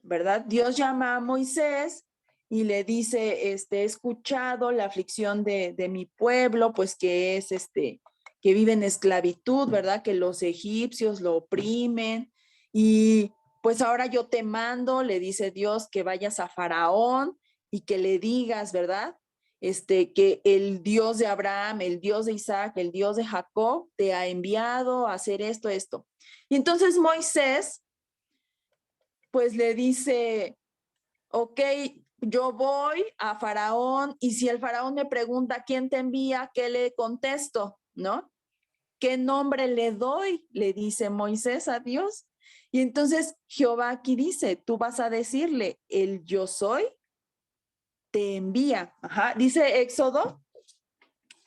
¿verdad? Dios llama a Moisés y le dice, he escuchado la aflicción de mi pueblo, pues que es que vive en esclavitud, ¿verdad? Que los egipcios lo oprimen y pues ahora yo te mando, le dice Dios, que vayas a Faraón y que le digas, ¿verdad? Que el Dios de Abraham, el Dios de Isaac, el Dios de Jacob te ha enviado a hacer esto. Y entonces Moisés, pues le dice, ok, yo voy a Faraón y si el Faraón me pregunta quién te envía, ¿qué le contesto? ¿No? ¿Qué nombre le doy? Le dice Moisés a Dios. Y entonces Jehová aquí dice, tú vas a decirle, el yo soy te envía. Ajá. Dice Éxodo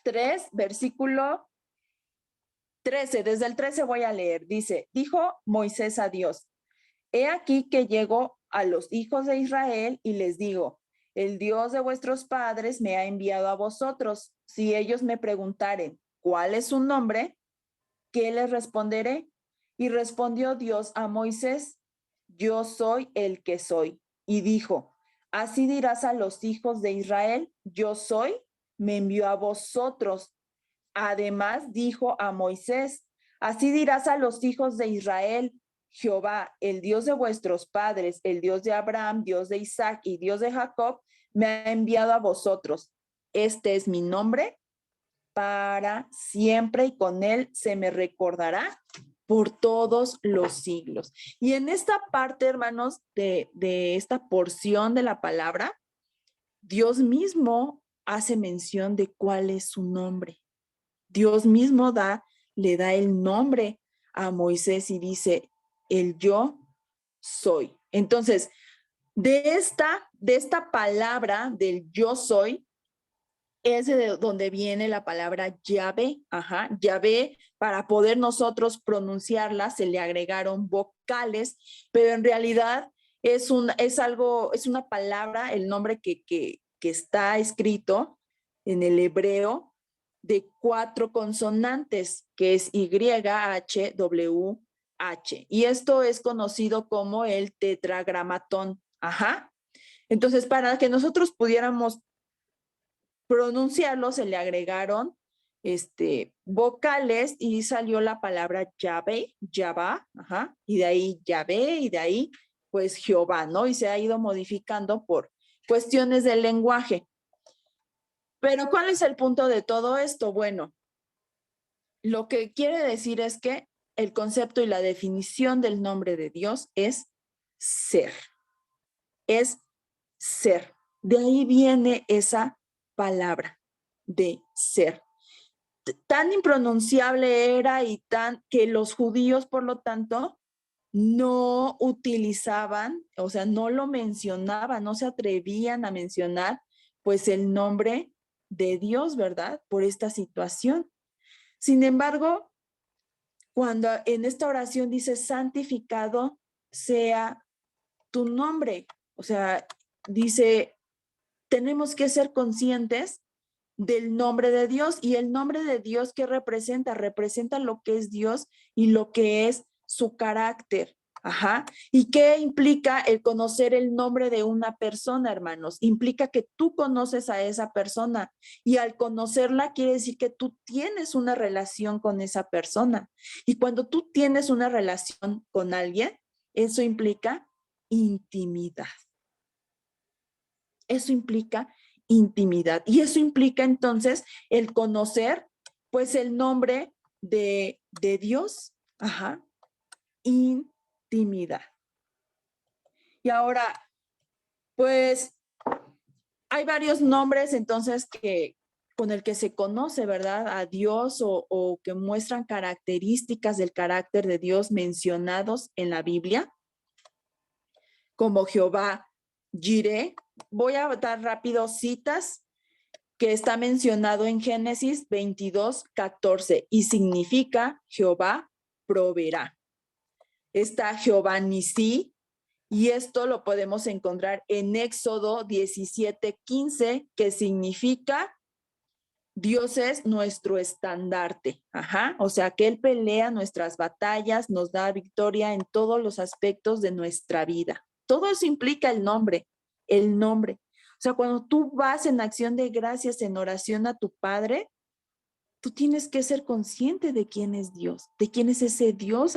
3, versículo 13. Desde el 13 voy a leer. Dice, dijo Moisés a Dios, he aquí que llego a los hijos de Israel y les digo, el Dios de vuestros padres me ha enviado a vosotros. Si ellos me preguntaren, ¿cuál es su nombre? ¿Qué les responderé? Y respondió Dios a Moisés, yo soy el que soy. Y dijo, así dirás a los hijos de Israel, yo soy, me envió a vosotros. Además dijo a Moisés, así dirás a los hijos de Israel, Jehová, el Dios de vuestros padres, el Dios de Abraham, Dios de Isaac y Dios de Jacob, me ha enviado a vosotros. Este es mi nombre para siempre y con él se me recordará por todos los siglos. Y en esta parte, hermanos, de esta porción de la palabra, Dios mismo hace mención de cuál es su nombre. Dios mismo le da el nombre a Moisés y dice, el yo soy. Entonces, de esta palabra del yo soy, es de donde viene la palabra Yahvé. Yahvé, para poder nosotros pronunciarla, se le agregaron vocales, pero en realidad es una palabra, el nombre que está escrito en el hebreo, de 4 consonantes, que es Y, H, W, H. Y esto es conocido como el tetragramatón. Entonces, para que nosotros pudiéramos pronunciarlo, se le agregaron vocales y salió la palabra Yahvé, Yahvá, y de ahí Yahvé, y de ahí pues Jehová, ¿no? Y se ha ido modificando por cuestiones del lenguaje. Pero ¿cuál es el punto de todo esto? Bueno, lo que quiere decir es que el concepto y la definición del nombre de Dios es ser. Es ser. De ahí viene esa palabra de ser. Tan impronunciable era y tan que los judíos, por lo tanto, no utilizaban, o sea, no lo mencionaban, no se atrevían a mencionar, pues, el nombre de Dios, ¿verdad? Por esta situación. Sin embargo, cuando en esta oración dice, santificado sea tu nombre, o sea, dice, tenemos que ser conscientes del nombre de Dios, y el nombre de Dios, ¿qué representa? Representa lo que es Dios y lo que es su carácter. ¿Y qué implica el conocer el nombre de una persona, hermanos? Implica que tú conoces a esa persona, y al conocerla quiere decir que tú tienes una relación con esa persona. Y cuando tú tienes una relación con alguien, eso implica intimidad. Eso implica intimidad. Y eso implica entonces el conocer, pues, el nombre de Dios. Intimidad. Y ahora, pues, hay varios nombres entonces con el que se conoce, ¿verdad? A Dios, o que muestran características del carácter de Dios mencionados en la Biblia, como Jehová Jireh. Voy a dar rápido citas que está mencionado en Génesis 22:14 y significa Jehová proveerá. Está Jehová Nisí, y esto lo podemos encontrar en Éxodo 17:15, que significa Dios es nuestro estandarte. O sea, que Él pelea nuestras batallas, nos da victoria en todos los aspectos de nuestra vida. Todo eso implica el nombre, el nombre. O sea, cuando tú vas en acción de gracias, en oración a tu Padre, tú tienes que ser consciente de quién es Dios, de quién es ese Dios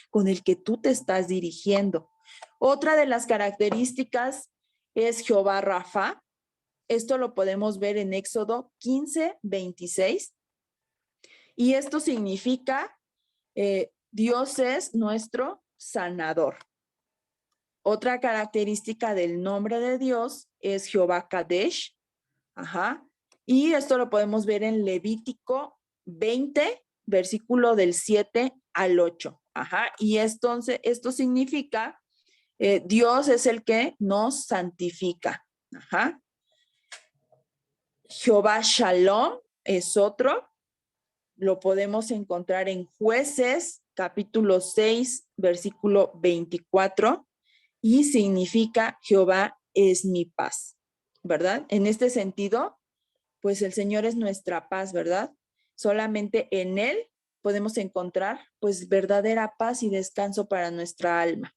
con el que tú te estás dirigiendo. Otra de las características es Jehová Rafa. Esto lo podemos ver en Éxodo 15:26. Y esto significa Dios es nuestro sanador. Otra característica del nombre de Dios es Jehová Kadesh. Y esto lo podemos ver en Levítico 20, versículo del 7 al 8. Y esto significa Dios es el que nos santifica. Jehová Shalom es otro. Lo podemos encontrar en Jueces, capítulo 6, versículo 24. Y significa Jehová es mi paz, ¿verdad? En este sentido, pues el Señor es nuestra paz, ¿verdad? Solamente en Él podemos encontrar, pues, verdadera paz y descanso para nuestra alma.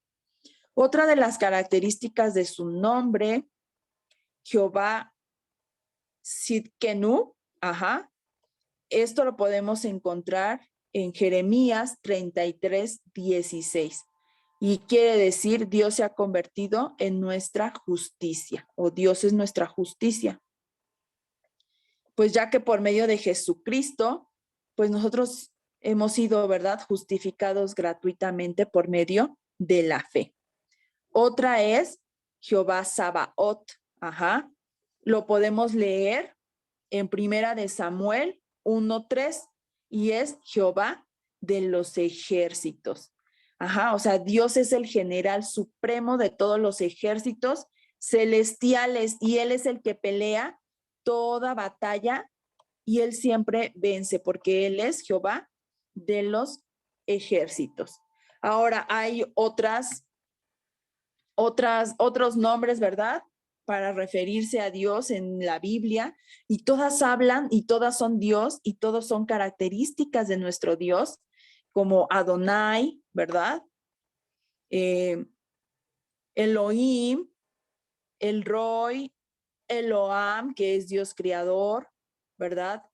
Otra de las características de su nombre, Jehová Sidkenu, esto lo podemos encontrar en Jeremías 33:16. Y quiere decir, Dios se ha convertido en nuestra justicia, o Dios es nuestra justicia. Pues ya que por medio de Jesucristo, pues nosotros hemos sido, ¿verdad?, justificados gratuitamente por medio de la fe. Otra es Jehová Sabaoth, lo podemos leer en Primera de Samuel 1:3 y es Jehová de los ejércitos. O sea, Dios es el general supremo de todos los ejércitos celestiales y Él es el que pelea toda batalla y Él siempre vence porque Él es Jehová de los ejércitos. Ahora hay otros nombres, ¿verdad?, para referirse a Dios en la Biblia y todas hablan y todas son Dios y todos son características de nuestro Dios, como Adonai, ¿verdad? Elohim, El Roy, Eloam, que es Dios creador, ¿verdad?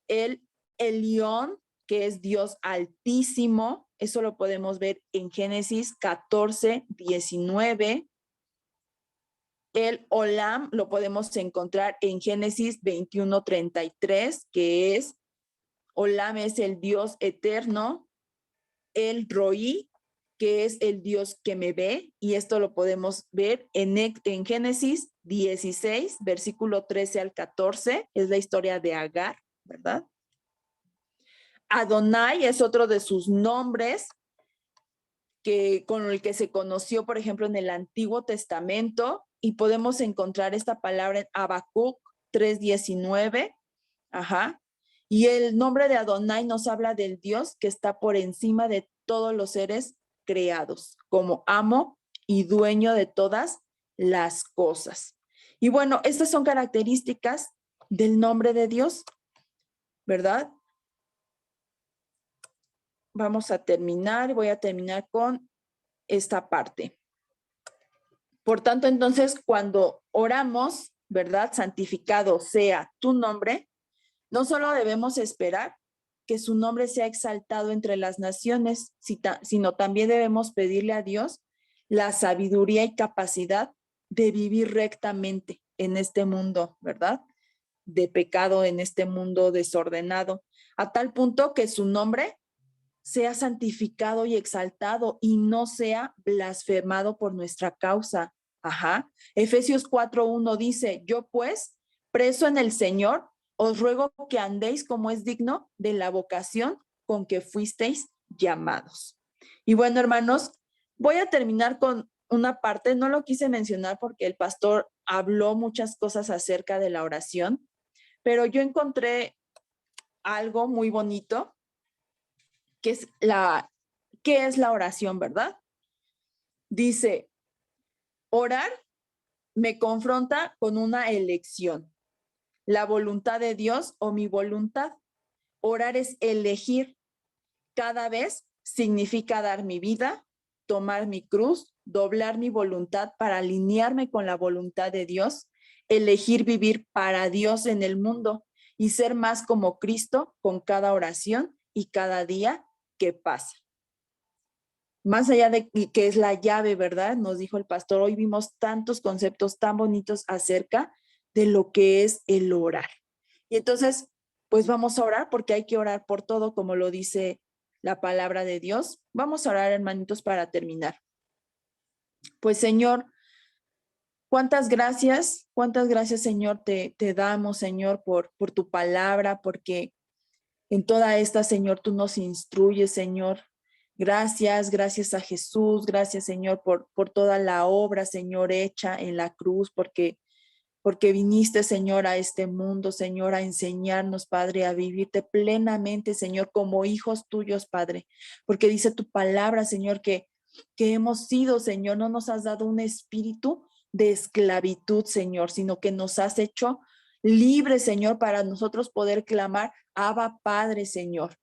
El Elión, que es Dios altísimo, eso lo podemos ver en Génesis 14:19. El Olam lo podemos encontrar en Génesis 21:33, que es, Olam es el Dios eterno. El Roí, que es el Dios que me ve, y esto lo podemos ver en Génesis 16, versículo 13 al 14, es la historia de Agar, ¿verdad? Adonai es otro de sus nombres con el que se conoció, por ejemplo, en el Antiguo Testamento, y podemos encontrar esta palabra en Habacuc 3:19, y el nombre de Adonai nos habla del Dios que está por encima de todos los seres creados, como amo y dueño de todas las cosas. Y bueno, estas son características del nombre de Dios, ¿verdad? Vamos a terminar, voy a terminar con esta parte. Por tanto, entonces, cuando oramos, ¿verdad?, santificado sea tu nombre, no solo debemos esperar que su nombre sea exaltado entre las naciones, sino también debemos pedirle a Dios la sabiduría y capacidad de vivir rectamente en este mundo, ¿verdad?, de pecado, en este mundo desordenado, a tal punto que su nombre sea santificado y exaltado y no sea blasfemado por nuestra causa. Efesios 4:1 dice, yo pues, preso en el Señor, os ruego que andéis como es digno de la vocación con que fuisteis llamados. Y bueno, hermanos, voy a terminar con una parte, no lo quise mencionar porque el pastor habló muchas cosas acerca de la oración, pero yo encontré algo muy bonito, que es ¿qué es la oración, verdad? Dice, orar me confronta con una elección, la voluntad de Dios o mi voluntad. Orar es elegir. Cada vez significa dar mi vida, tomar mi cruz, doblar mi voluntad para alinearme con la voluntad de Dios, elegir vivir para Dios en el mundo y ser más como Cristo con cada oración y cada día que pasa. Más allá de que es la llave, ¿verdad? Nos dijo el pastor, hoy vimos tantos conceptos tan bonitos acerca de lo que es el orar. Y entonces, pues vamos a orar porque hay que orar por todo, como lo dice la palabra de Dios. Vamos a orar, hermanitos, para terminar. Pues, Señor, cuántas gracias, Señor, te damos, Señor, por tu palabra, porque en toda esta, Señor, tú nos instruyes, Señor. Gracias a Jesús, gracias, Señor, por toda la obra, Señor, hecha en la cruz, porque viniste, Señor, a este mundo, Señor, a enseñarnos, Padre, a vivirte plenamente, Señor, como hijos tuyos, Padre, porque dice tu palabra, Señor, que hemos sido, Señor, no nos has dado un espíritu de esclavitud, Señor, sino que nos has hecho libres, Señor, para nosotros poder clamar, Abba, Padre, Señor.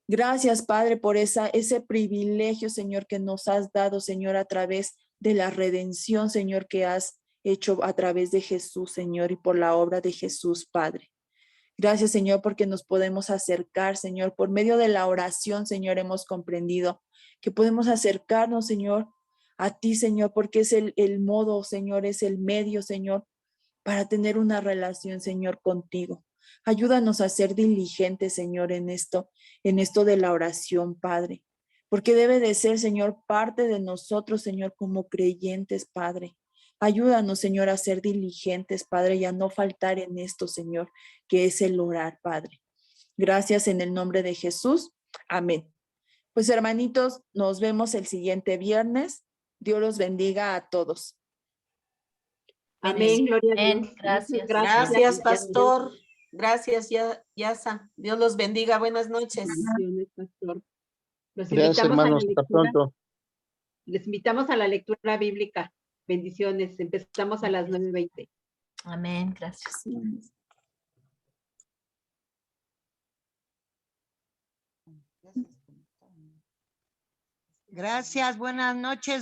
Gracias, Padre, por ese privilegio, Señor, que nos has dado, Señor, a través de la redención, Señor, que has hecho a través de Jesús, Señor, y por la obra de Jesús, Padre. Gracias, Señor, porque nos podemos acercar, Señor. Por medio de la oración, Señor, hemos comprendido que podemos acercarnos, Señor, a ti, Señor, porque es el modo, Señor, es el medio, Señor, para tener una relación, Señor, contigo. Ayúdanos a ser diligentes, Señor, en esto de la oración, Padre, porque debe de ser, Señor, parte de nosotros, Señor, como creyentes, Padre. Ayúdanos, Señor, a ser diligentes, Padre, y a no faltar en esto, Señor, que es el orar, Padre. Gracias en el nombre de Jesús. Amén. Pues, hermanitos, nos vemos el siguiente viernes. Dios los bendiga a todos. Amén, gloria a Amén, Dios. gracias. Muchas gracias. Gracias, pastor. Gracias, Yasa. Dios los bendiga. Buenas noches. Bendiciones, pastor. Los Gracias, invitamos a la hermanos. Hasta lectura. pronto. Les invitamos a la lectura bíblica. Bendiciones. Empezamos a las 9:20. Amén, gracias. Gracias, buenas noches.